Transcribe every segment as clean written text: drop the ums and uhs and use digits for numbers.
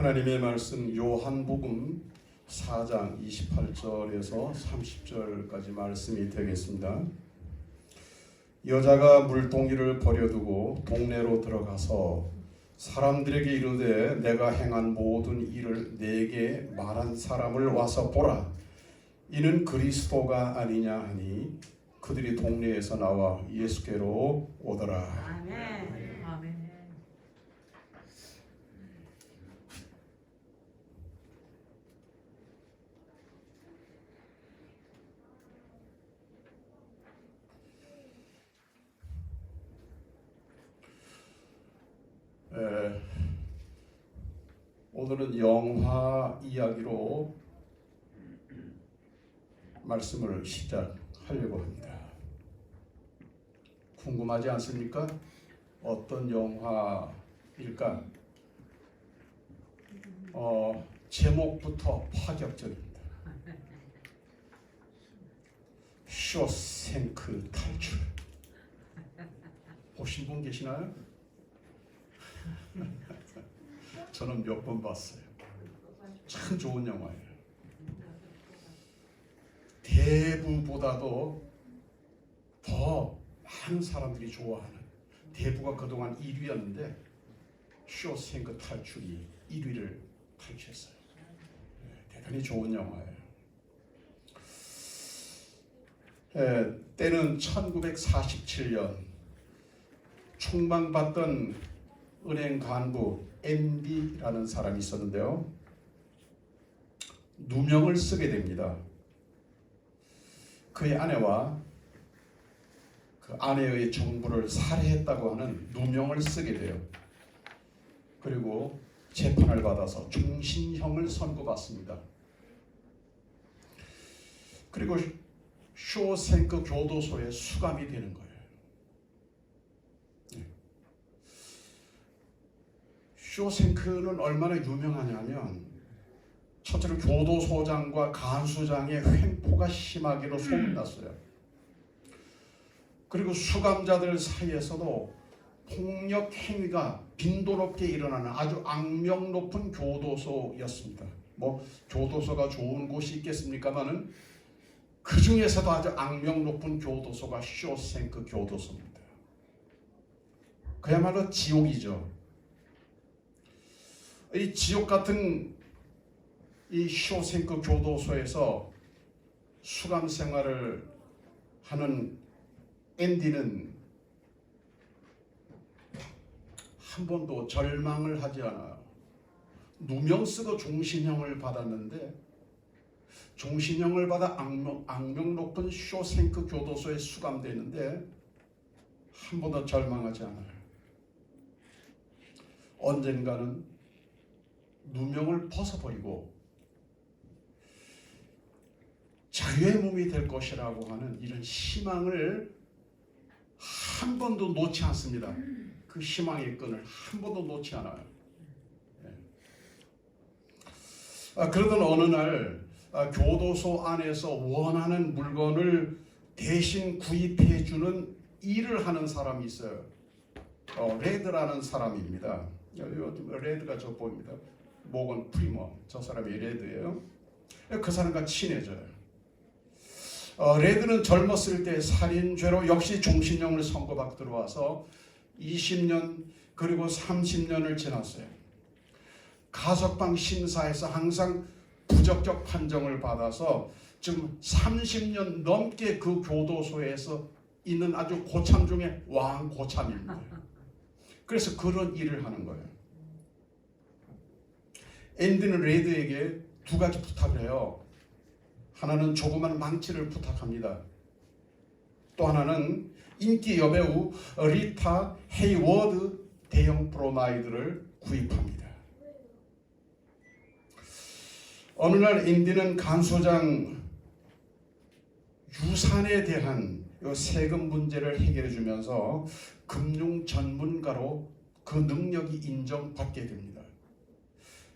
하나님의 말씀 요한복음 4장 28절에서 30절까지 말씀이 되겠습니다. 여자가 물동이를 버려두고 동네로 들어가서 사람들에게 이르되 내가 행한 모든 일을 내게 말한 사람을 와서 보라. 이는 그리스도가 아니냐 하니 그들이 동네에서 나와 예수께로 오더라. 아멘. 아멘. 오늘은 영화 이야기로 말씀을 시작하려고 합니다. 궁금하지 않습니까? 어떤 영화일까? 제목부터 파격적입니다. 쇼생크 탈출. 보신 분 계시나요? 저는 몇 번 봤어요. 참 좋은 영화예요. 대부보다도 더 많은 사람들이 좋아하는, 대부가 그동안 1위였는데 쇼생크 탈출이 1위를 탈취했어요. 대단히 좋은 영화예요. 때는 1947년 총망받던 은행 간부 앤디라는 사람이 있었는데요. 누명을 쓰게 됩니다. 그의 아내와 그 아내의 정부를 살해했다고 하는 누명을 쓰게 돼요. 그리고 재판을 받아서 종신형을 선고받습니다. 그리고 쇼생크 교도소에 수감이 되는 거예요. 쇼생크는 얼마나 유명하냐면 첫째로 교도소장과 간수장의 횡포가 심하기로 소문났어요. 그리고 수감자들 사이에서도 폭력 행위가 빈도롭게 일어나는 아주 악명 높은 교도소였습니다. 뭐 교도소가 좋은 곳이 있겠습니까마는 그 중에서도 아주 악명 높은 교도소가 쇼생크 교도소입니다. 그야말로 지옥이죠. 이 지옥 같은 이 쇼생크 교도소에서 수감 생활을 하는 앤디는 한 번도 절망을 하지 않아요. 누명 쓰고 종신형을 받았는데 종신형을 받아 악명 높은 쇼생크 교도소에 수감되는데 한 번도 절망하지 않아요. 언젠가는 누명을 벗어버리고 자유의 몸이 될 것이라고 하는 이런 희망을 한 번도 놓지 않습니다. 그 희망의 끈을 한 번도 놓지 않아요. 그러던 어느 날 교도소 안에서 원하는 물건을 대신 구입해 주는 일을 하는 사람이 있어요. 레드라는 사람입니다. 레드가 저 보입니다. 모건 프리머, 저 사람이 레드예요. 그 사람과 친해져요. 레드는 젊었을 때 살인죄로 역시 종신형을 선고받고 들어와서 20년 그리고 30년을 지났어요. 가석방 심사에서 항상 부적격 판정을 받아서 지금 30년 넘게 그 교도소에서 있는 아주 고참 중에 왕고참입니다. 그래서 그런 일을 하는 거예요. 앤디는 레드에게 두 가지 부탁을 해요. 하나는 조그만 망치를 부탁합니다. 또 하나는 인기 여배우 리타 헤이워드 대형 브로마이드를 구입합니다. 어느 날 앤디는 간소장 유산에 대한 세금 문제를 해결해 주면서 금융 전문가로 그 능력이 인정받게 됩니다.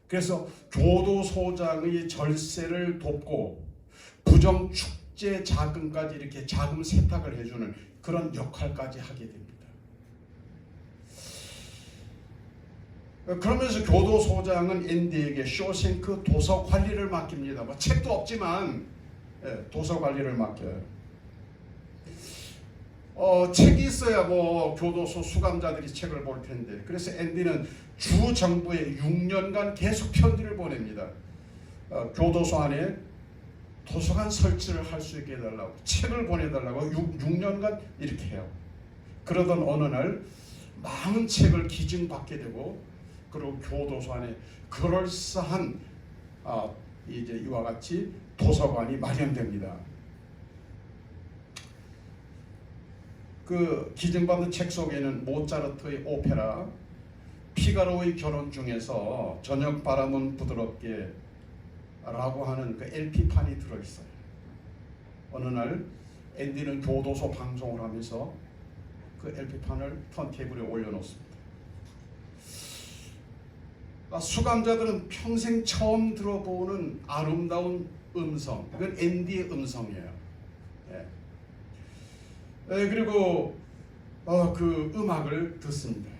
그래서 교도소장의 절세를 돕고 부정 축제 자금까지 이렇게 자금 세탁을 해주는 그런 역할까지 하게 됩니다. 그러면서 교도소장은 앤디에게 쇼생크 도서 관리를 맡깁니다. 뭐 책도 없지만 도서 관리를 맡겨요. 책이 있어야 뭐 교도소 수감자들이 책을 볼 텐데, 그래서 앤디는 주 정부에 6년간 계속 편지를 보냅니다. 교도소 안에 도서관 설치를 할 수 있게 해달라고, 책을 보내달라고 6년간 이렇게 해요. 그러던 어느 날 많은 책을 기증받게 되고, 그리고 교도소 안에 그럴싸한 이제 이와 같이 도서관이 마련됩니다. 그 기증받은 책 속에는 모차르트의 오페라 피가로의 결혼 중에서 저녁 바람은 부드럽게 라고 하는 그 LP판이 들어있어요. 어느 날 앤디는 교도소 방송을 하면서 그 LP판을 턴테이블에 올려놓습니다. 수감자들은 평생 처음 들어보는 아름다운 음성, 그건 앤디의 음성이에요. 그리고 그 음악을 듣습니다.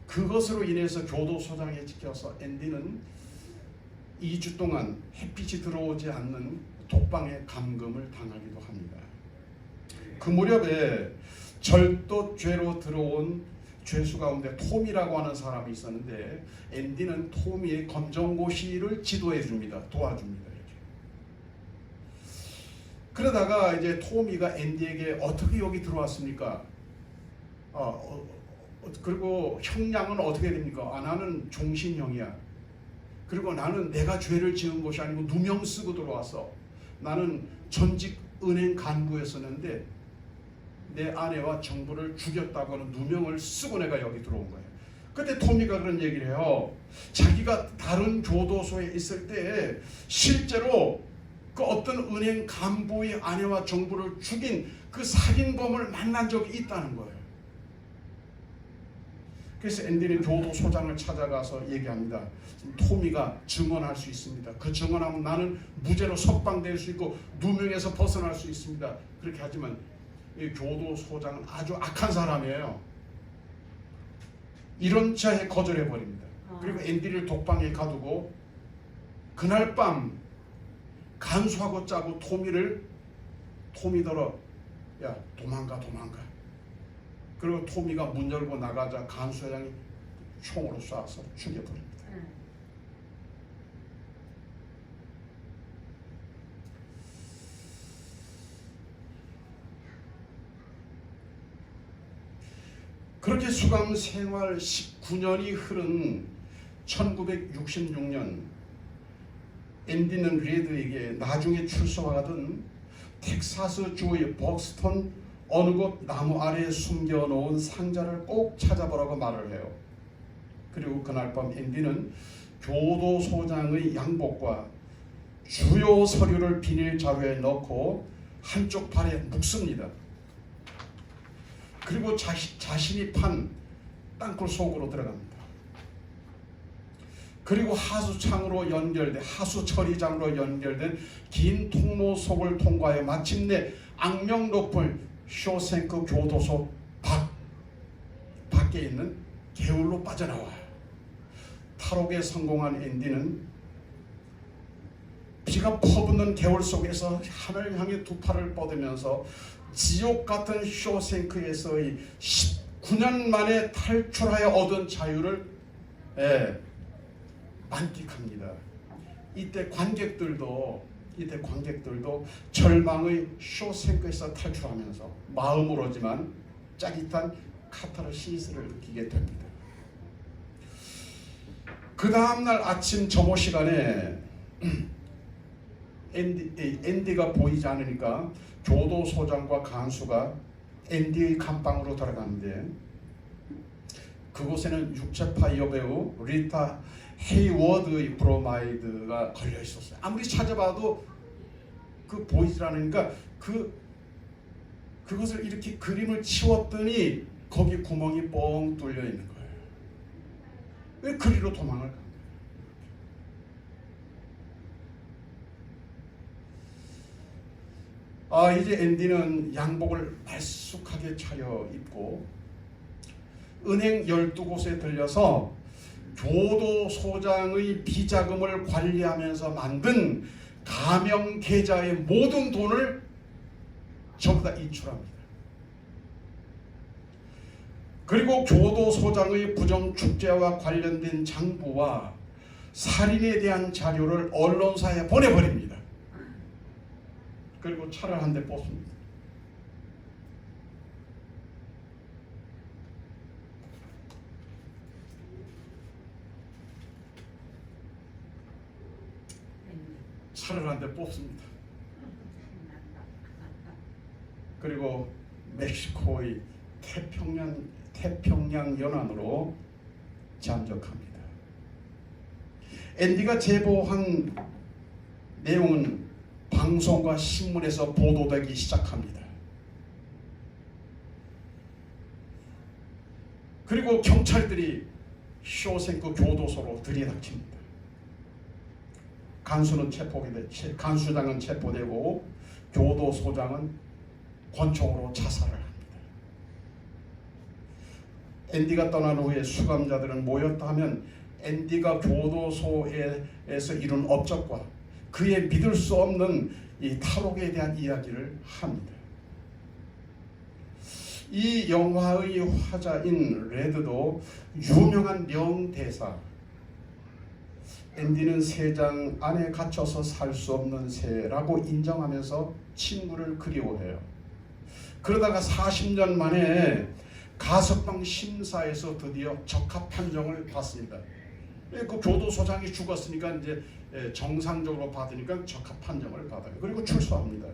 그것으로 인해서 교도소장에 찍혀서 앤디는 2주 동안 햇빛이 들어오지 않는 독방에 감금을 당하기도 합니다. 그 무렵에 절도죄로 들어온 죄수 가운데 톰이라고 하는 사람이 있었는데, 앤디는 톰이의 검정고시를 지도해 줍니다. 도와줍니다. 이렇게. 그러다가 이제 톰이가 앤디에게 어떻게 여기 들어왔습니까? 그리고 형량은 어떻게 됩니까? 나는 종신형이야. 그리고 나는 내가 죄를 지은 것이 아니고 누명 쓰고 들어왔어. 나는 전직 은행 간부였었는데 내 아내와 정부를 죽였다고 하는 누명을 쓰고 내가 여기 들어온 거예요. 그때 토미가 그런 얘기를 해요. 자기가 다른 교도소에 있을 때 실제로 그 어떤 은행 간부의 아내와 정부를 죽인 그 살인범을 만난 적이 있다는 거예요. 그래서 앤디는 교도소장을 찾아가서 얘기합니다. 토미가 증언할 수 있습니다. 그 증언하면 나는 무죄로 석방될 수 있고 누명에서 벗어날 수 있습니다. 그렇게 하지만 이 교도소장은 아주 악한 사람이에요. 이런 차에 거절해버립니다. 그리고 앤디를 독방에 가두고 그날 밤 간수하고 짜고 토미더러 야 도망가. 그리고 토미가 문 열고 나가자 간수장이 총으로 쏴서 죽여버립니다. 그렇게 수감 생활 19년이 흐른 1966년, 앤디는 리드에게 나중에 출소하던 텍사스 주의 버스턴 어느 곳 나무 아래에 숨겨놓은 상자를 꼭 찾아보라고 말을 해요. 그리고 그날 밤 앤디는 교도소장의 양복과 주요 서류를 비닐 자루에 넣고 한쪽 팔에 묶습니다. 그리고 자신이 판 땅굴 속으로 들어갑니다. 그리고 하수창으로 연결된 하수처리장으로 연결된 긴 통로 속을 통과해 마침내 악명 높은 쇼생크 교도소 밖에 있는 개울로 빠져나와요. 탈옥에 성공한 앤디는 비가 퍼붓는 개울 속에서 하늘 향해 두 팔을 뻗으면서 지옥 같은 쇼생크에서의 19년 만에 탈출하여 얻은 자유를 만끽합니다. 이때 관객들도 절망의 쇼생크에서 탈출하면서 마음으로지만 짜릿한 카타르시스를 느끼게 됩니다. 그 다음날 아침 점호 시간에 앤디가 보이지 않으니까 교도소장과 간수가 앤디의 감방으로 들어가는데, 그곳에는 육체파 여배우 리타 헤이워드의 브로마이드가 걸려 있었어요. 아무리 찾아봐도 그 보이지 않으니까 그것을 이렇게 그림을 치웠더니 거기 구멍이 뻥 뚫려 있는 거예요. 왜 그리로 도망을 가? 이제 앤디는 양복을 말쑥하게 차려 입고 은행 12곳에 들려서 교도소장의 비자금을 관리하면서 만든 가명 계좌의 모든 돈을 전부 다 인출합니다. 그리고 교도소장의 부정축제와 관련된 장부와 살인에 대한 자료를 언론사에 보내버립니다. 그리고 차를 한 대 뽑습니다. 차를 한 대 뽑습니다. 그리고 멕시코의 태평양 연안으로 잠적합니다. 앤디가 제보한 내용은 방송과 신문에서 보도되기 시작합니다. 그리고 경찰들이 쇼생크 교도소로 들이닥칩니다. 간수장은 체포되고 교도소장은 권총으로 자살을 합니다. 앤디가 떠난 후에 수감자들은 모였다 하면 앤디가 교도소에서 이룬 업적과 그의 믿을 수 없는 이 탈옥에 대한 이야기를 합니다. 이 영화의 화자인 레드도 유명한 명대사, 앤디는 새장 안에 갇혀서 살 수 없는 새라고 인정하면서 친구를 그리워해요. 그러다가 40년 만에 가석방 심사에서 드디어 적합 판정을 받습니다. 그 교도소장이 죽었으니까 이제 정상적으로 받으니까 적합 판정을 받아요. 그리고 출소합니다.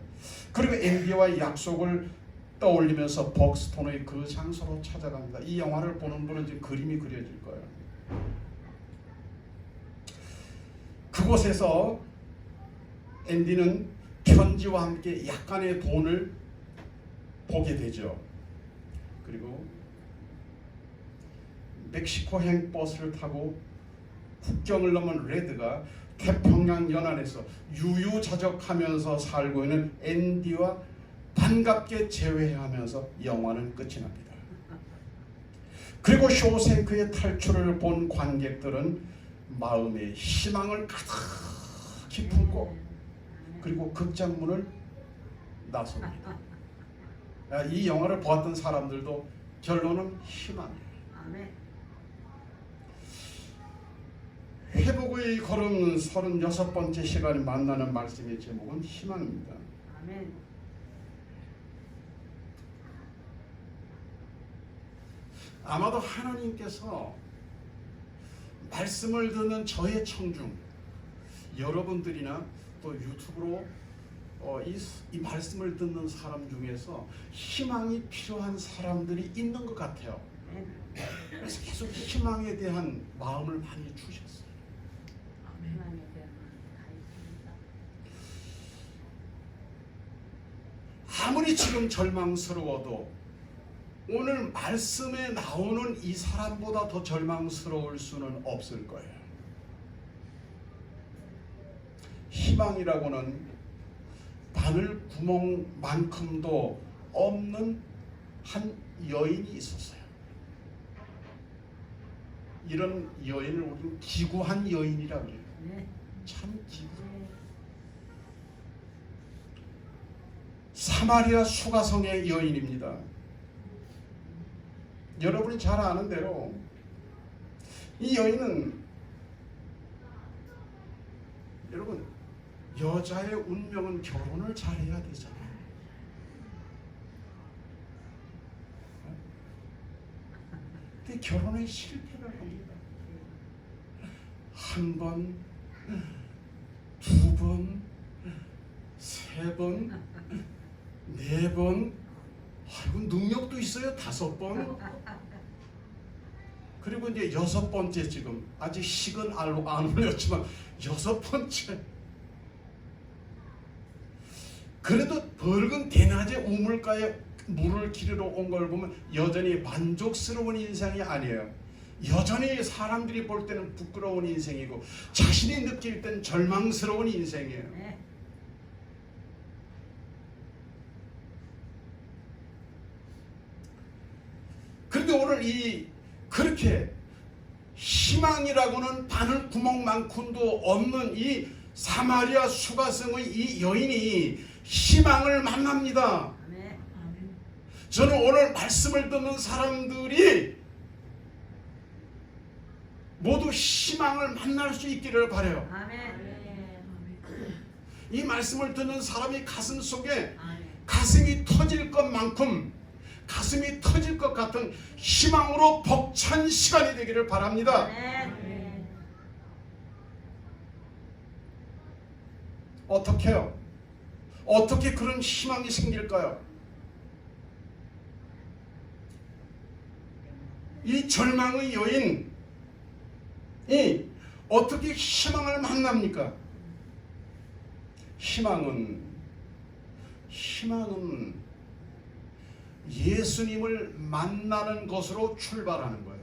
그리고 앤디와의 약속을 떠올리면서 벅스톤의 그 장소로 찾아갑니다. 이 영화를 보는 분은 지금 그림이 그려질 거예요. 그곳에서 앤디는 편지와 함께 약간의 돈을 보게 되죠. 그리고 멕시코행 버스를 타고 국경을 넘은 레드가 태평양 연안에서 유유자적하면서 살고 있는 앤디와 반갑게 재회하면서 영화는 끝이 납니다. 그리고 쇼생크의 탈출을 본 관객들은 마음에 희망을 가득히 품고 그리고 극장문을 나섭니다. 이 영화를 보았던 사람들도 결론은 희망이에요. 회복의 걸음 36번째 시간에 만나는 말씀의 제목은 희망입니다. 아멘. 아마도 하나님께서 말씀을 듣는 저의 청중 여러분들이나 또 유튜브로 이 말씀을 듣는 사람 중에서 희망이 필요한 사람들이 있는 것 같아요. 그래서 계속 희망에 대한 마음을 많이 주셨어요. 아무리 지금 절망스러워도 오늘 말씀에 나오는 이 사람보다 더 절망스러울 수는 없을 거예요. 희망이라고는 바늘 구멍만큼도 없는 한 여인이 있었어요. 이런 여인을 우리는 기구한 여인이라고 해요. 참 기구. 사마리아 수가성의 여인입니다. 여러분이 잘 아는 대로 이 여인은 여러분 여자의 운명은 결혼을 잘해야 되잖아요. 근데 결혼에 실패를 합니다. 한 번, 두 번, 세 번, 네 번, 아이고 능력도 있어요. 5번. 그리고 이제 6번째 지금 아직 식은 안 올렸지만 6번째. 그래도 벌건 대낮에 우물가에 물을 기르러 온 걸 보면 여전히 만족스러운 인생이 아니에요. 여전히 사람들이 볼 때는 부끄러운 인생이고 자신이 느낄 땐 절망스러운 인생이에요. 그런데 오늘 이 그렇게 희망이라고는 바늘 구멍만큼도 없는 이 사마리아 수가성의 이 여인이 희망을 만납니다. 저는 오늘 말씀을 듣는 사람들이 모두 희망을 만날 수 있기를 바라요. 이 말씀을 듣는 사람이 가슴 속에 가슴이 터질 것만큼 가슴이 터질 것 같은 희망으로 벅찬 시간이 되기를 바랍니다. 어떻게요? 어떻게 그런 희망이 생길까요? 이 절망의 여인이 어떻게 희망을 만납니까? 희망은 예수님을 만나는 것으로 출발하는 거예요.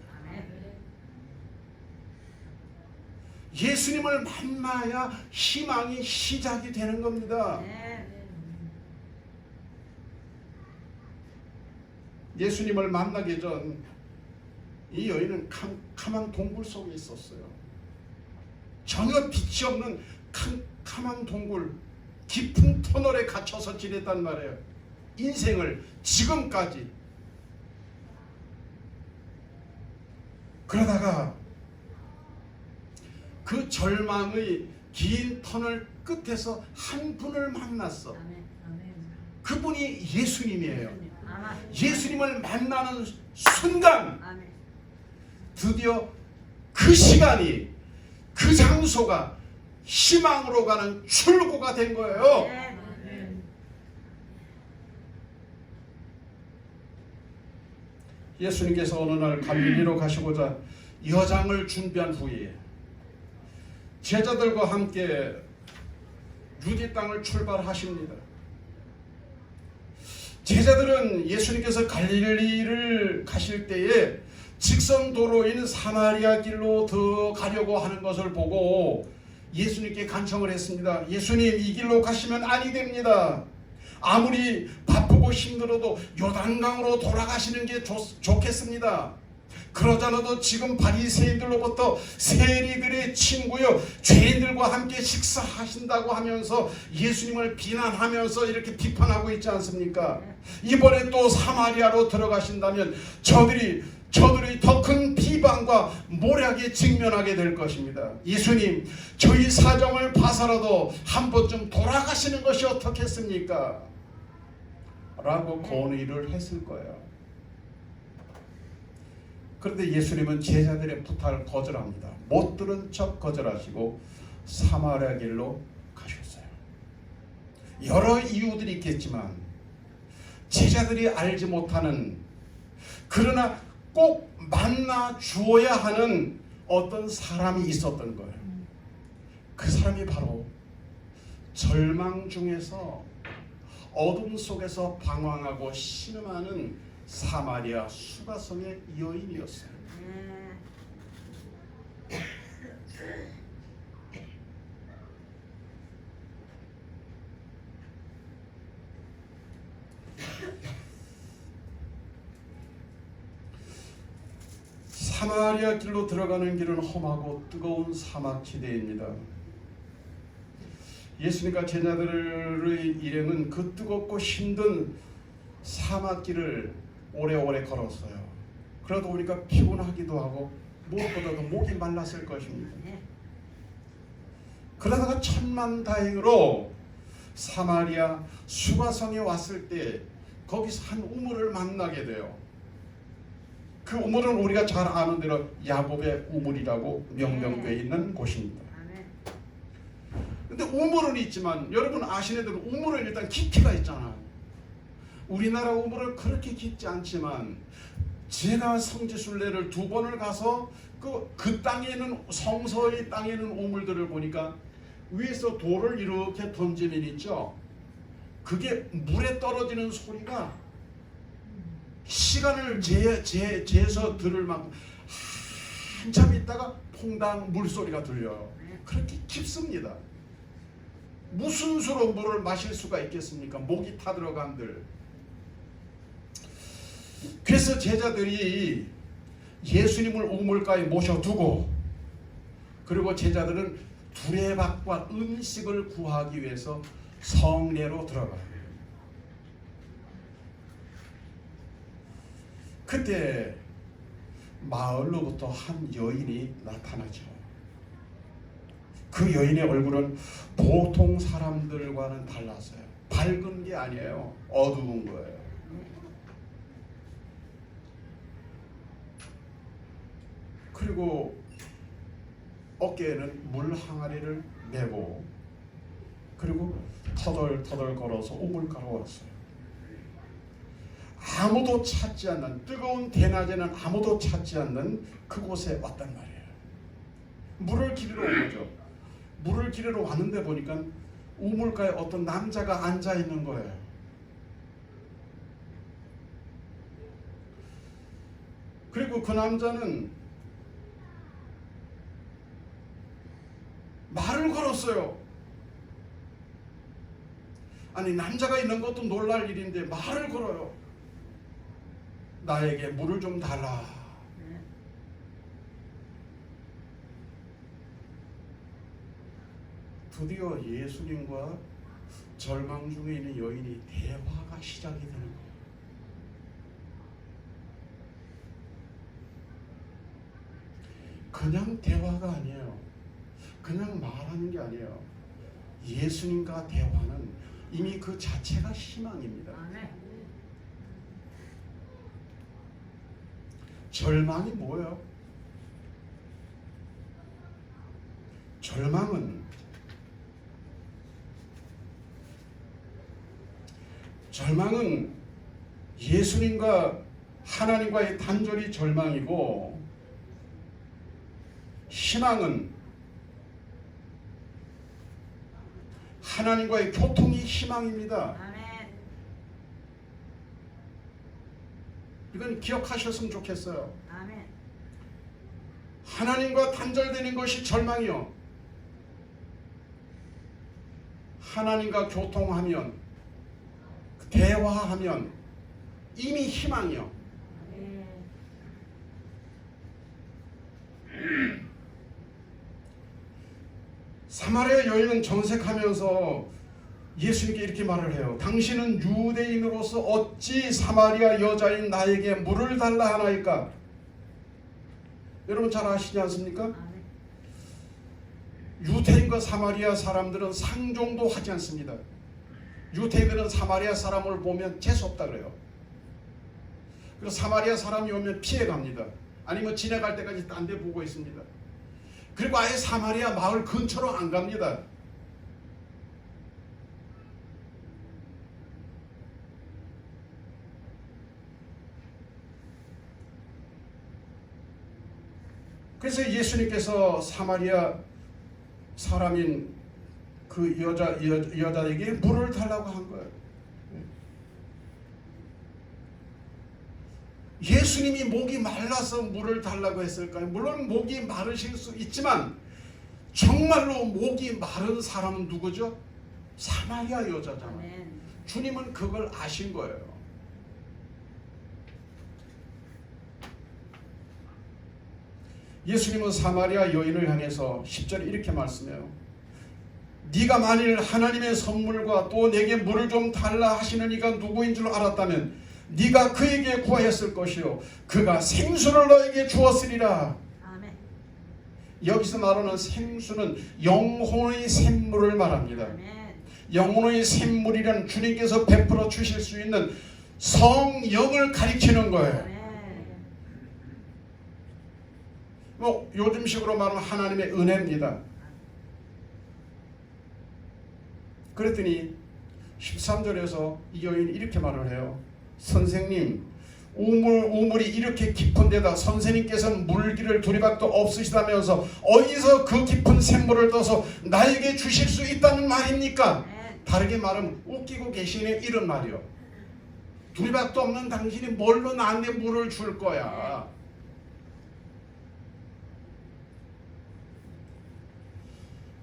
예수님을 만나야 희망이 시작이 되는 겁니다. 예수님을 만나기 전 이 여인은 캄캄한 동굴 속에 있었어요. 전혀 빛이 없는 캄캄한 동굴, 깊은 터널에 갇혀서 지냈단 말이에요. 인생을 지금까지. 그러다가 그 절망의 긴 터널 끝에서 한 분을 만났어. 그분이 예수님이에요. 예수님을 만나는 순간 드디어 그 시간이, 그 장소가 희망으로 가는 출구가 된 거예요. 예수님께서 어느 날 갈릴리로 가시고자 여장을 준비한 후에 제자들과 함께 유대 땅을 출발하십니다. 제자들은 예수님께서 갈릴리를 가실 때에 직선 도로인 사마리아 길로 더 가려고 하는 것을 보고 예수님께 간청을 했습니다. 예수님, 이 길로 가시면 아니 됩니다. 아무리 바쁘고 힘들어도 요단강으로 돌아가시는 게 좋겠습니다. 그러잖아도 지금 바리새인들로부터 세리들의 친구요 죄인들과 함께 식사하신다고 하면서 예수님을 비난하면서 이렇게 비판하고 있지 않습니까? 이번에 또 사마리아로 들어가신다면 저들이 더 큰 비방과 모략에 직면하게 될 것입니다. 예수님, 저희 사정을 봐서라도 한 번쯤 돌아가시는 것이 어떻겠습니까? 라고 건의를 했을 거예요. 그런데 예수님은 제자들의 부탁을 거절합니다. 못 들은 척 거절하시고 사마리아 길로 가셨어요. 여러 이유들이 있겠지만 제자들이 알지 못하는, 그러나 꼭 만나 주어야 하는 어떤 사람이 있었던 거예요. 그 사람이 바로 절망 중에서 어둠 속에서 방황하고 신음하는 사마리아 수가성의 여인이었어요. 사마리아 길로 들어가는 길은 험하고 뜨거운 사막 지대입니다. 예수님과 제자들의 일행은 그 뜨겁고 힘든 사막길을 오래오래 걸었어요. 그러다 보니까 피곤하기도 하고 무엇보다도 목이 말랐을 것입니다. 그러다가 천만다행으로 사마리아 수가성에 왔을 때 거기서 한 우물을 만나게 돼요. 그 우물은 우리가 잘 아는 대로 야곱의 우물이라고 명명되어 있는 곳입니다. 근데 우물은 있지만 여러분 아시는 대로 우물은 일단 깊이가 있잖아요. 우리나라 우물은 그렇게 깊지 않지만 제가 성지순례를 2번을 가서 그 땅에 있는 성서의 땅에 있는 우물들을 보니까 위에서 돌을 이렇게 던지면 있죠. 그게 물에 떨어지는 소리가 시간을 재서 들을 만큼 한참 있다가 퐁당 물소리가 들려요. 그렇게 깊습니다. 무슨 수로 물을 마실 수가 있겠습니까? 목이 타들어간들. 그래서 제자들이 예수님을 우물가에 모셔두고 그리고 제자들은 두레박과 음식을 구하기 위해서 성내로 들어가요. 그때 마을로부터 한 여인이 나타나죠. 그 여인의 얼굴은 보통 사람들과는 달랐어요. 밝은 게 아니에요. 어두운 거예요. 그리고 어깨에는 물 항아리를 메고 그리고 터덜터덜 걸어서 우물가로 왔어요. 아무도 찾지 않는, 뜨거운 대낮에는 아무도 찾지 않는 그곳에 왔단 말이에요. 물을 기르러 온 거죠. 물을 기르러 왔는데 보니까 우물가에 어떤 남자가 앉아 있는 거예요. 그리고 그 남자는 말을 걸었어요. 아니, 남자가 있는 것도 놀랄 일인데 말을 걸어요. 나에게 물을 좀 달라. 드디어 예수님과 절망 중에 있는 여인이 대화가 시작이 되는 거예요. 그냥 대화가 아니에요. 그냥 말하는 게 아니에요. 예수님과 대화는 이미 그 자체가 희망입니다. 절망이 뭐예요? 절망은 예수님과 하나님과의 단절이 절망이고, 희망은 하나님과의 교통이 희망입니다. 아멘. 이건 기억하셨으면 좋겠어요. 아멘. 하나님과 단절되는 것이 절망이요, 하나님과 교통하면, 대화하면 이미 희망이요. 사마리아 여인은 정색하면서 예수님께 이렇게 말을 해요. 당신은 유대인으로서 어찌 사마리아 여자인 나에게 물을 달라 하나이까? 여러분 잘 아시지 않습니까? 유대인과 사마리아 사람들은 상종도 하지 않습니다. 유대인들은 사마리아 사람을 보면 재수없다 그래요. 그리고 사마리아 사람이 오면 피해갑니다. 아니면 지나갈 때까지 딴 데 보고 있습니다. 그리고 아예 사마리아 마을 근처로 안 갑니다. 그래서 예수님께서 사마리아 사람인 그 여자에게 물을 달라고 한 거예요. 예수님이 목이 말라서 물을 달라고 했을까요? 물론 목이 마르실 수 있지만 정말로 목이 마른 사람은 누구죠? 사마리아 여자잖아요. 아멘. 주님은 그걸 아신 거예요. 예수님은 사마리아 여인을 향해서 10절에 이렇게 말씀해요. 네가 만일 하나님의 선물과 또 내게 물을 좀 달라 하시는 이가 누구인 줄 알았다면 네가 그에게 구하였을 것이요 그가 생수를 너에게 주었으리라. 아멘. 여기서 말하는 생수는 영혼의 샘물을 말합니다. 아멘. 영혼의 샘물이란 주님께서 베풀어 주실 수 있는 성령을 가리키는 거예요. 아멘. 뭐 요즘식으로 말하면 하나님의 은혜입니다. 그랬더니 13절에서 이 여인이 이렇게 말을 해요. 선생님, 우물이 이렇게 깊은 데다 선생님께서는 물기를 두리박도 없으시다면서 어디서 그 깊은 샘물을 떠서 나에게 주실 수 있다는 말입니까? 다르게 말하면 웃기고 계시네 이런 말이요. 두리박도 없는 당신이 뭘로 나한테 물을 줄 거야?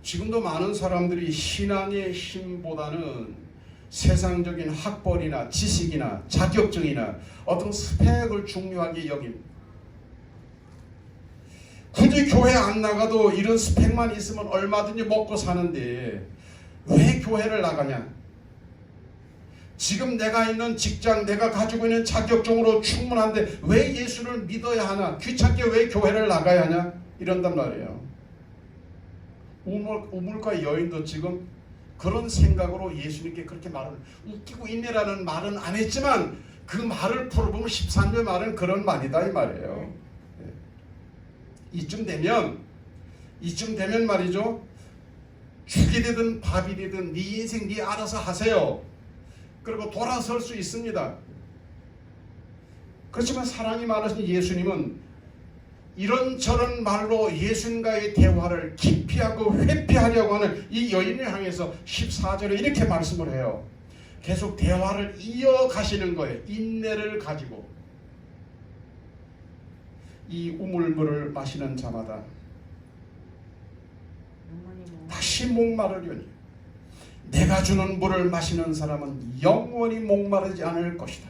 지금도 많은 사람들이 신앙의 힘보다는 세상적인 학벌이나 지식이나 자격증이나 어떤 스펙을 중요하게 여깁니다. 아무리 교회 안 나가도 이런 스펙만 있으면 얼마든지 먹고 사는데 왜 교회를 나가냐? 지금 내가 있는 직장, 내가 가지고 있는 자격증으로 충분한데 왜 예수를 믿어야 하나? 귀찮게 왜 교회를 나가야 하냐? 이런단 말이에요. 우물가 여인도 지금 그런 생각으로 예수님께 그렇게 말을, 웃기고 있네라는 말은 안 했지만 그 말을 풀어보면 13절 말은 그런 말이다 이 말이에요. 이쯤 되면 말이죠, 죽이 되든 밥이 되든 네 인생 네 알아서 하세요. 그리고 돌아설 수 있습니다. 그렇지만 사랑이 많으신 예수님은 이런저런 말로 예수님과의 대화를 기피하고 회피하려고 하는 이 여인을 향해서 14절에 이렇게 말씀을 해요. 계속 대화를 이어가시는 거예요. 인내를 가지고. 이 우물물을 마시는 자마다 다시 목마르려니 내가 주는 물을 마시는 사람은 영원히 목마르지 않을 것이다.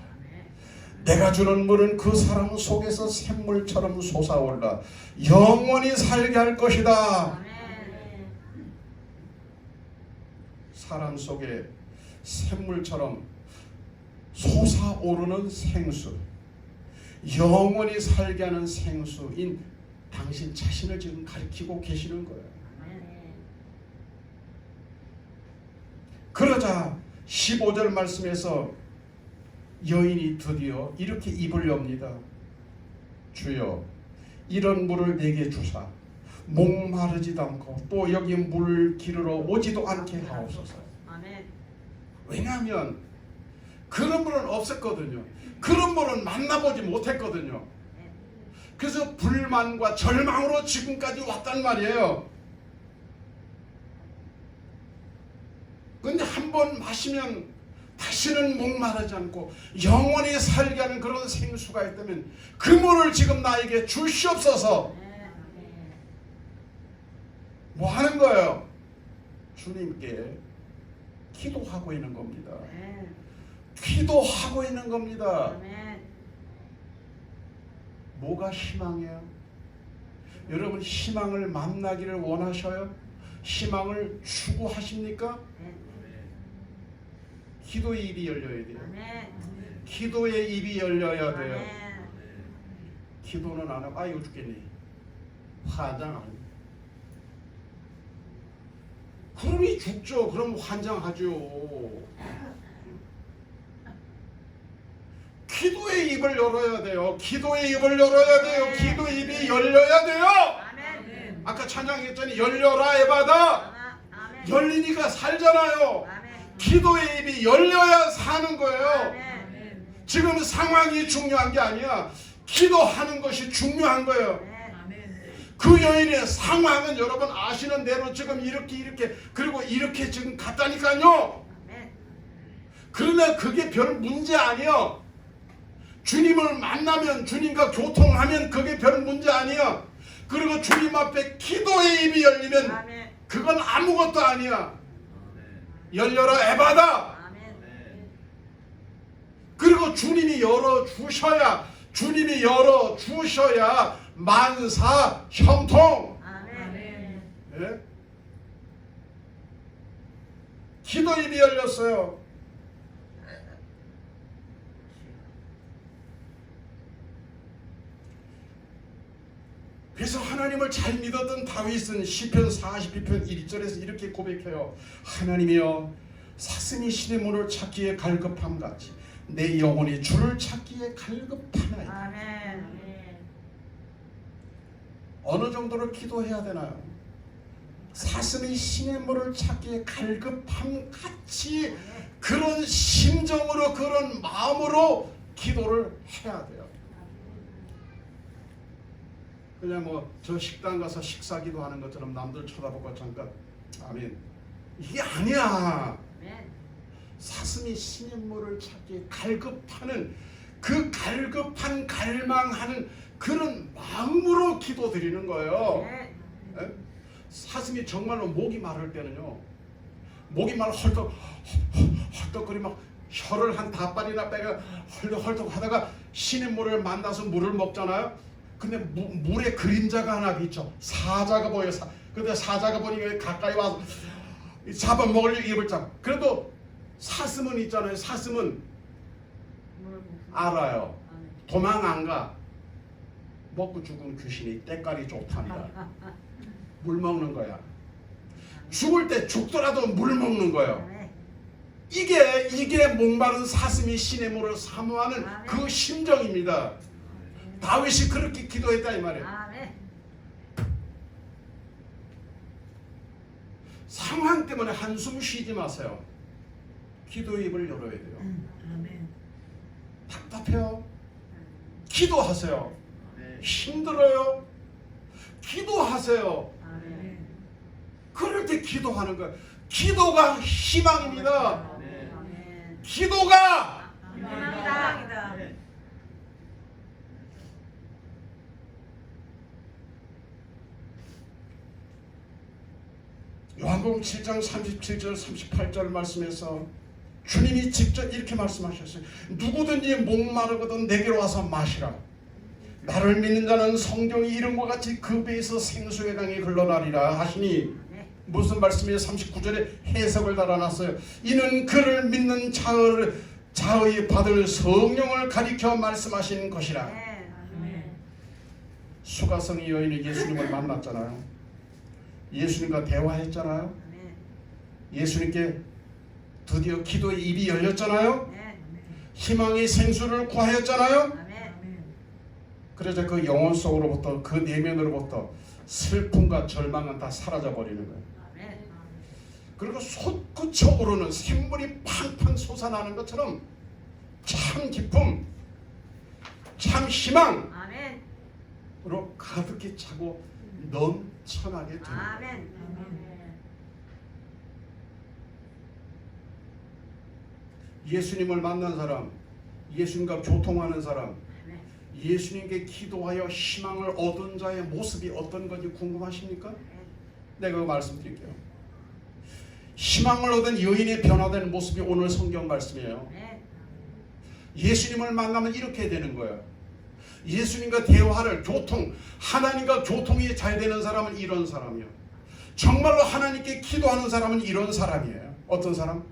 내가 주는 물은 그 사람 속에서 샘물처럼 솟아올라 영원히 살게 할 것이다. 사람 속에 샘물처럼 솟아오르는 생수, 영원히 살게 하는 생수인 당신 자신을 지금 가리키고 계시는 거예요. 그러자 15절 말씀에서 여인이 드디어 이렇게 입을 엽니다. 주여, 이런 물을 내게 주사 목마르지도 않고 또 여기 물 기르러 오지도 않게 하옵소서. 왜냐하면 그런 물은 없었거든요. 그런 물은 만나보지 못했거든요. 그래서 불만과 절망으로 지금까지 왔단 말이에요. 근데 한 번 마시면 다시는 목마르지 않고 영원히 살게 하는 그런 생수가 있다면 그 물을 지금 나에게 주시옵소서. 뭐 하는 거예요? 주님께 기도하고 있는 겁니다. 기도하고 있는 겁니다. 뭐가 희망이에요? 여러분 희망을 만나기를 원하셔요? 희망을 추구하십니까? 기도의 입이 열려야 돼요. 기도의 입이 열려야 돼요. 기도는 안 하고 아이고 죽겠니? 환장 안 해요. 그럼이 죽죠. 그럼 환장하죠. 기도의 입을 열어야 돼요. 기도의 입을 열어야 돼요. 기도의 입이 열려야 돼요. 아까 찬양했더니 열려라 에바다. 열리니까 살잖아요. 기도의 입이 열려야 사는 거예요. 지금 상황이 중요한 게 아니야. 기도하는 것이 중요한 거예요. 그 여인의 상황은 여러분 아시는 대로 지금 이렇게 그리고 이렇게 지금 갔다니까요. 그러나 그게 별 문제 아니에요. 주님을 만나면, 주님과 교통하면 그게 별 문제 아니야. 그리고 주님 앞에 기도의 입이 열리면 그건 아무것도 아니야. 열려라 에바다. 그리고 주님이 열어주셔야, 주님이 열어주셔야 만사 형통. 예? 기도 입이 열렸어요. 그래서 하나님을 잘 믿었던 다윗은 시편 42편 1절에서 이렇게 고백해요. 하나님이여, 사슴이 시내 문을 찾기에 갈급함같이 내 영혼이 주를 찾기에 갈급하나이다. 어느 정도로 기도해야 되나요? 사슴이 시냇물을 찾기에 갈급함같이 그런 심정으로, 그런 마음으로 기도를 해야 돼요. 그냥 뭐 저 식당 가서 식사기도 하는 것처럼 남들 쳐다보고 잠깐 아멘, 이게 아니야. 사슴이 시냇물을 찾기에 갈급하는, 그 갈급한 갈망하는 그런 마음으로 기도 드리는 거예요. 네? 사슴이 정말로 목이 마를 때는요, 목이 말 헐떡거리 막 혀를 한 5발이나 빼가 헐떡헐떡 하다가 시냇물을 만나서 물을 먹잖아요. 근데 물에 그림자가 하나 비쳐. 사자가 보여. 근데 사자가 보니까 가까이 와서 잡아먹으려고 입을 잡. 그래도 사슴은 있잖아요. 사슴은 알아요. 도망 안 가. 먹고 죽은 귀신이 때깔이 좋답니다. 물 먹는 거야. 죽을 때 죽더라도 물 먹는 거예요. 이게 목마른 사슴이 신의 물을 사모하는 그 심정입니다. 다윗이 그렇게 기도했다 이 말이에요. 상황 때문에 한숨 쉬지 마세요. 기도의 입을 열어야 돼요. 답답해요. 기도하세요. 힘들어요. 기도하세요. 그럴 때 기도하는 거예요. 기도가 희망입니다. 기도가 희망이다. 요한복음 7장 37절 38절 말씀에서 주님이 직접 이렇게 말씀하셨어요. 누구든지 목마르거든 내게로 와서 마시라. 나를 믿는 자는 성경이 이름과 같이 그 배에서 생수의 강이 흘러나리라 하시니, 무슨 말씀이에요? 39절에 해석을 달아놨어요. 이는 그를 믿는 자의 받을 성령을 가리켜 말씀하신 것이라. 수가성의 여인이 예수님을 만났잖아요. 예수님과 대화했잖아요. 예수님께 드디어 기도의 입이 열렸잖아요. 희망의 생수를 구하였잖아요. 그래서 그 영혼 속으로부터, 그 내면으로부터 슬픔과 절망은 다 사라져 버리는 거예요. 그리고 솟구쳐 오르는 샘물이 팡팡 솟아나는 것처럼 참 기쁨, 참 희망으로 가득히 차고 넘쳐나게 되는 거예요. 예수님을 만난 사람, 예수님과 교통하는 사람, 예수님께 기도하여 희망을 얻은 자의 모습이 어떤 건지 궁금하십니까? 내가 말씀드릴게요. 희망을 얻은 여인의 변화된 모습이 오늘 성경 말씀이에요. 예수님을 만나면 이렇게 되는 거예요. 예수님과 대화를, 하나님과 교통이 잘 되는 사람은 이런 사람이에요. 정말로 하나님께 기도하는 사람은 이런 사람이에요. 어떤 사람?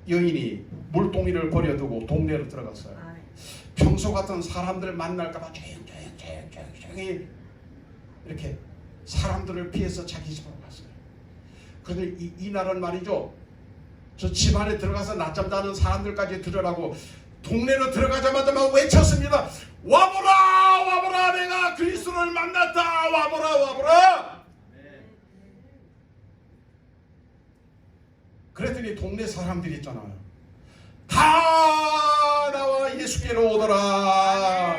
여인이 물동이를 버려두고 동네로 들어갔어요. 평소 같은 사람들 만날까봐 조용히 이렇게 사람들을 피해서 자기 집으로 갔어요. 그런데 이날은 말이죠, 저 집안에 들어가서 낮잠 자는 사람들까지 들으라고 동네로 들어가자마자 막 외쳤습니다. 와보라 와보라, 내가 그리스도를 만났다. 와보라 와보라. 그랬더니 동네 사람들이 있잖아요, 다 나와 예수께로 오더라.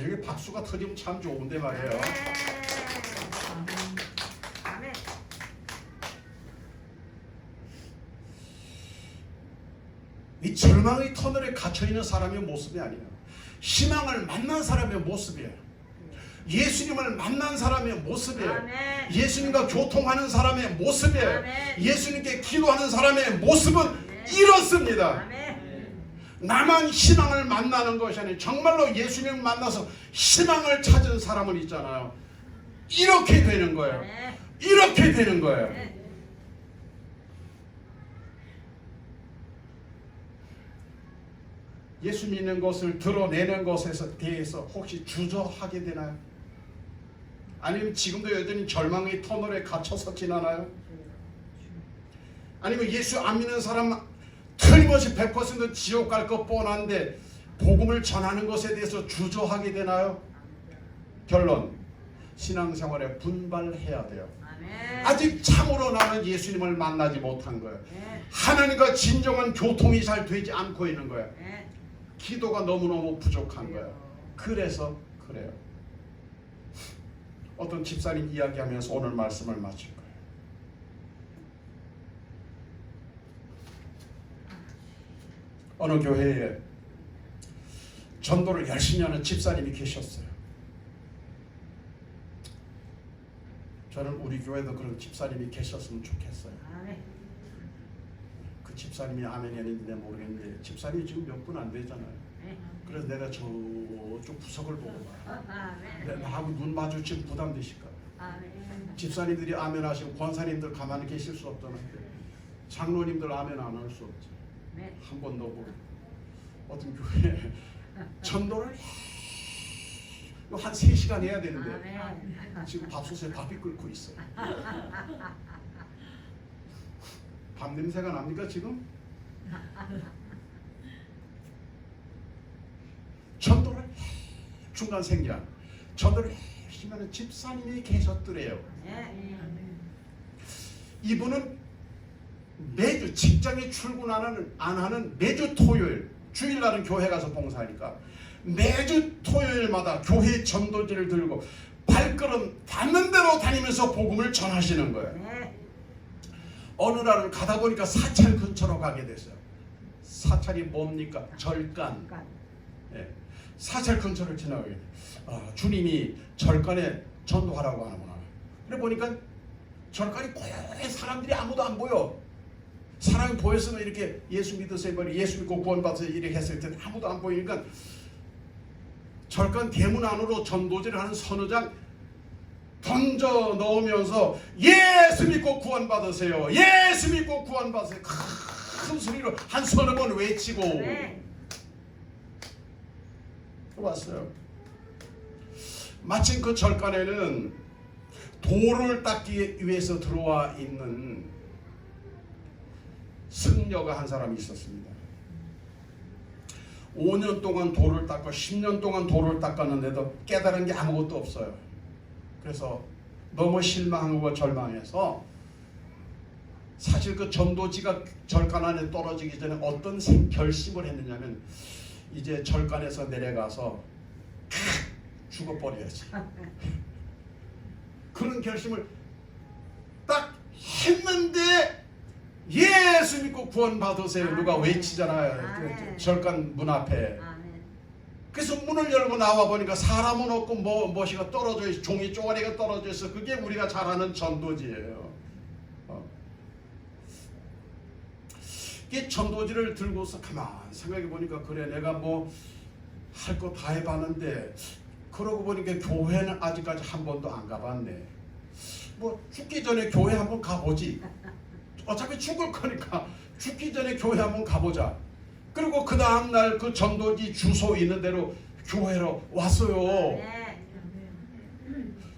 여기 박수가 터지면 참 좋은데 말이에요. 이 절망의 터널에 갇혀있는 사람의 모습이 아니에요. 희망을 만난 사람의 모습이에요. 예수님을 만난 사람의 모습이에요. 예수님과 교통하는 사람의 모습이에요. 예수님께 기도하는 사람의 모습은 이렇습니다. 나만 희망을 만나는 것이 아니에요. 정말로 예수님을 만나서 희망을 찾은 사람은 있잖아요. 이렇게 되는 거예요. 이렇게 되는 거예요. 예수 믿는 것을 드러내는 것에 대해서 혹시 주저하게 되나요? 아니면 지금도 여전히 절망의 터널에 갇혀서 지나나요? 아니면 예수 안 믿는 사람 틀림없이 100% 지옥 갈 것 뻔한데 복음을 전하는 것에 대해서 주저하게 되나요? 결론, 신앙생활에 분발해야 돼요. 아직 참으로 나는 예수님을 만나지 못한 거예요. 하나님과 진정한 교통이 잘 되지 않고 있는 거예요. 기도가 너무너무 부족한 거예요. 그래서 그래요. 어떤 집사님 이야기하면서 오늘 말씀을 마칠 거예요. 어느 교회에 전도를 열심히 하는 집사님이 계셨어요. 저는 우리 교회도 그런 집사님이 계셨으면 좋겠어요. 그 집사님이 아멘이 아닌지 모르겠는데 집사님이 지금 몇 분 안 되잖아요. 그래서 내가 저쪽 구석을 보고 봐. 아멘. 나하고 눈 마주치면 부담되실까? 아멘. 집사님들이 아멘 하시고 권사님들 가만히 계실 수 없잖아요. 장로님들 아멘 안 할 수 없지. 네. 한 번 더 보고 어떤 교회 전도를 한 3시간 해야 되는데 아멘. 지금 밥솥에 밥이 끓고 있어요. 밥 냄새가 납니까 지금? 전도를 중간 생략 전도를 하시면 집사님이 계셨더래요. 네. 이분은 매주 직장에 출근 안 하는 매주 토요일 주일날은 교회 가서 봉사하니까 매주 토요일마다 교회 전도지를 들고 발걸음 닿는 대로 다니면서 복음을 전하시는 거예요. 네. 어느 날은 가다 보니까 사찰 근처로 가게 됐어요. 사찰이 뭡니까? 절간. 예. 사찰 근처를 지나가게 돼. 주님이 절간에 전도하라고 하는구나. 그래 보니까 절간이 고요해. 사람들이 아무도 안 보여. 사람이 보였으면 이렇게 예수 믿으세요, 예수 믿고 구원받으세요 이렇게 했을 텐데 아무도 안 보이니까 절간 대문 안으로 전도지를 하는 서너 장 던져 넣으면서 예수 믿고 구원받으세요, 예수 믿고 구원받으세요 큰 소리로 한 서너 번 외치고 네. 왔어요. 마침 그 절간에는 돌을 닦기 위해서 들어와 있는 승려가 한 사람이 있었습니다. 5년 동안 돌을 닦고 10년 동안 돌을 닦았는데도 깨달은 게 아무것도 없어요. 그래서 너무 실망하고 절망해서 사실 그 전도지가 절간 안에 떨어지기 전에 어떤 결심을 했느냐면 이제 절간에서 내려가서 죽어버려야지. 그런 결심을 딱 했는데 예수 믿고 구원 받으세요 누가 외치잖아요. 절간 문 앞에. 그래서 문을 열고 나와 보니까 사람은 없고 뭐가 떨어져 있어. 종이 쪼가리가 떨어져 있어. 그게 우리가 잘 아는 전도지예요. 이게 전도지를 들고서 가만 생각해 보니까 그래 내가 뭐 할 거 다 해봤는데 그러고 보니까 교회는 아직까지 한 번도 안 가봤네. 뭐 죽기 전에 교회 한번 가보지. 어차피 죽을 거니까 죽기 전에 교회 한번 가보자. 그리고 그 다음날 그 전도지 주소 있는 대로 교회로 왔어요.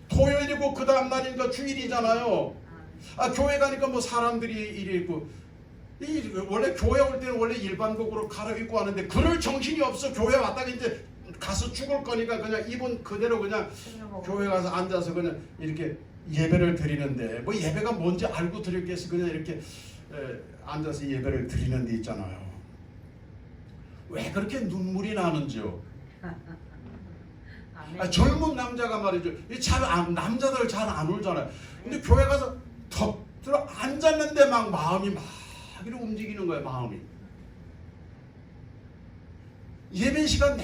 토요일이고 그 다음날이니까 주일이잖아요. 교회 가니까 뭐 사람들이 이리 있고 원래 교회 올 때는 원래 일반복으로 갈아입고 하는데 그럴 정신이 없어. 교회 왔다가 이제 가서 죽을 거니까 그냥 입은 그대로 그냥 교회 가서 앉아서 그냥 이렇게 예배를 드리는데 뭐 예배가 뭔지 알고 드렸겠어. 그냥 이렇게 앉아서 예배를 드리는 데 있잖아요. 왜 그렇게 눈물이 나는지요? 젊은 남자가 말이죠. 남자들 잘 안 울잖아요. 근데 교회 가서 턱 들어 앉았는데 막 마음이 막 이렇게 움직이는 거예요. 마음이. 예배 시간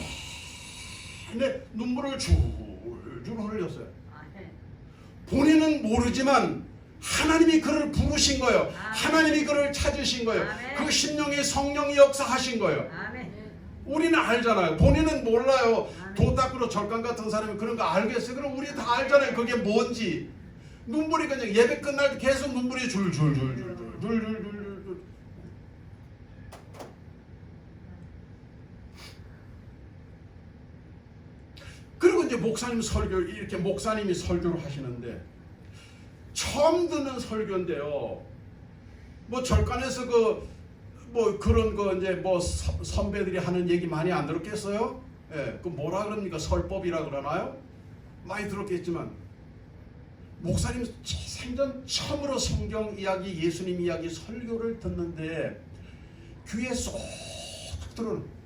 내내 눈물을 줄줄 흘렸어요. 본인은 모르지만 하나님이 그를 부르신 거예요. 하나님이 그를 찾으신 거예요. 그 심령에 성령이 역사하신 거예요. 우리는 알잖아요. 본인은 몰라요. 도 닦으러 절간 같은 사람이 그런 거 알겠어요. 그럼 우리 다 알잖아요. 그게 뭔지. 눈물이 그냥 예배 끝날 때 계속 눈물이 줄줄줄줄줄줄줄줄. 그리고 이제 목사님이 설교를 하시는데 처음 듣는 설교인데요. 뭐 절간에서 뭐 그런 거 이제 뭐 선배들이 하는 얘기 많이 안 들었겠어요? 예, 그 뭐라 그럽니까? 설법이라 그러나요? 많이 들었겠지만 목사님 생전 처음으로 성경 이야기, 예수님 이야기 설교를 듣는데 귀에 쏙 들어오는.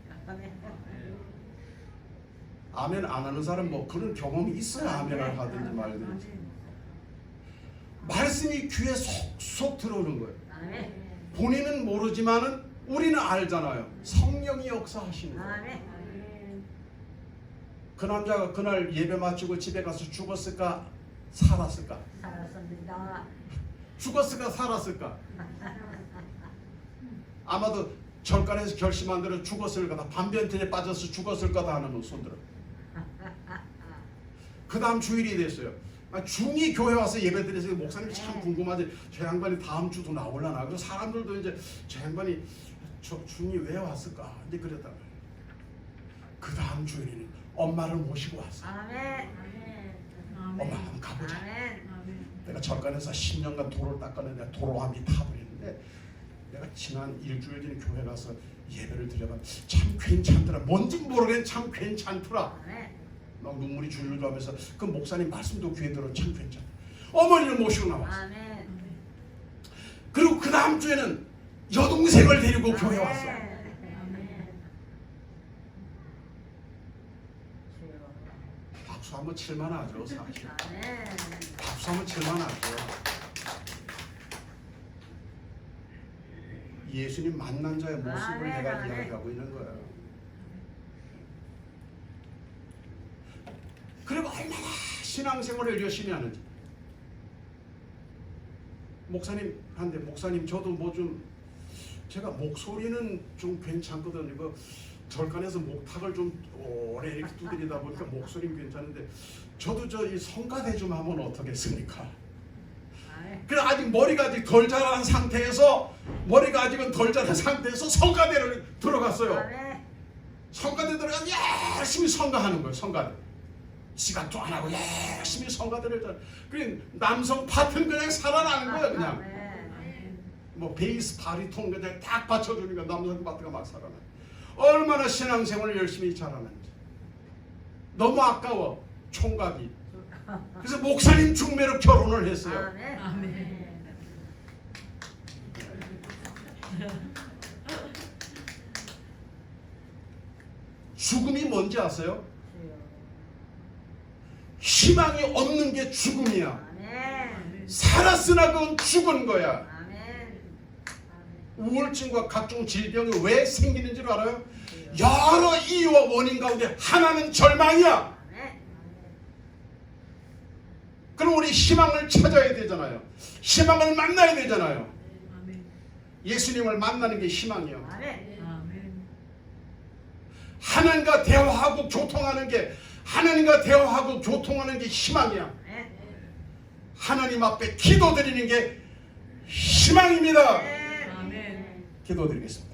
아멘 안 하는 사람 뭐 그런 경험이 있어야 아멘을 하든지 말든지. 말씀이 귀에 쏙쏙 들어오는 거예요. 본인은 모르지만은 우리는 알잖아요. 성령이 역사하시는 거예요. 그 남자가 그날 예배 마치고 집에 가서 죽었을까? 살았을까? 살았습니다. 죽었을까? 살았을까? 아마도 절간에서 결심한 대로 죽었을 거다. 반변태에 빠져서 죽었을 거다 하는 손 들어. 그 다음 주일이 됐어요. 중이 교회 와서 예배 드려서 목사님이 참 궁금하지. 저 양반이 다음 주도 나올라나. 그래서 사람들도 이제 저 양반이 저 중이 왜 왔을까? 이제 그랬다가 그 다음 주일에는 엄마를 모시고 왔어. 아멘. 엄마 한번 가보자. 아멘. 내가 절간에서 10년간 도로를 닦았는데 도로함이 타버리는데 내가 지난 일주일 전에 교회 가서 예배를 드려봤는데 참 괜찮더라. 뭔지 모르겠는데 참 괜찮더라. 아멘. 막 눈물이 줄줄 나면서 그 목사님 말씀도 귀에 들어 참 괜찮아. 어머니를 모시고 나왔어. 아멘. 그리고 그 다음 주에는 여동생을 데리고 교회 왔어. 박수 한번 칠만하죠. 사실 아멘. 박수 한번 칠만하죠. 예수님 만난 자의 모습을 내가 이야기하고 있는 거예요. 그리고 얼마나 신앙생활을 열심히 하는지. 목사님한테 목사님 저도 뭐 좀 제가 목소리는 좀 괜찮거든요. 그 절간에서 목탁을 좀 오래 이렇게 두드리다 보니까 목소리는 괜찮은데 저도 저 이 성가대 좀 하면 어떻겠습니까? 그래 아직 머리가 아직 덜 자란 상태에서 성가대를 들어갔어요. 아멘. 성가대 들어가서 열심히 성가하는 거예요. 성가대. 지각도 안 하고 열심히 성가대를 잘. 그냥 남성 파트는 그냥 살아나는 거예요. 그냥 아멘. 뭐 베이스 바리톤 그냥 딱 받쳐주니까 남성 파트가 막 살아나. 얼마나 신앙생활을 열심히 잘하는지. 너무 아까워 총각이. 그래서 목사님 중매로 결혼을 했어요. 아멘. 아멘. 죽음이 뭔지 아세요? 희망이 없는 게 죽음이야. 아멘. 살았으나 그건 죽은 거야. 아멘. 우울증과 각종 질병이 왜 생기는 줄 알아요? 여러 이유와 원인 가운데 하나는 절망이야. 아멘. 그럼 우리 희망을 찾아야 되잖아요. 희망을 만나야 되잖아요. 아멘. 예수님을 만나는 게 희망이야. 아멘. 아멘. 하나님과 대화하고 교통하는 게 희망이야. 아멘. 하나님 앞에 기도드리는 게 희망입니다. 아멘. 아멘. 기도드리겠습니다.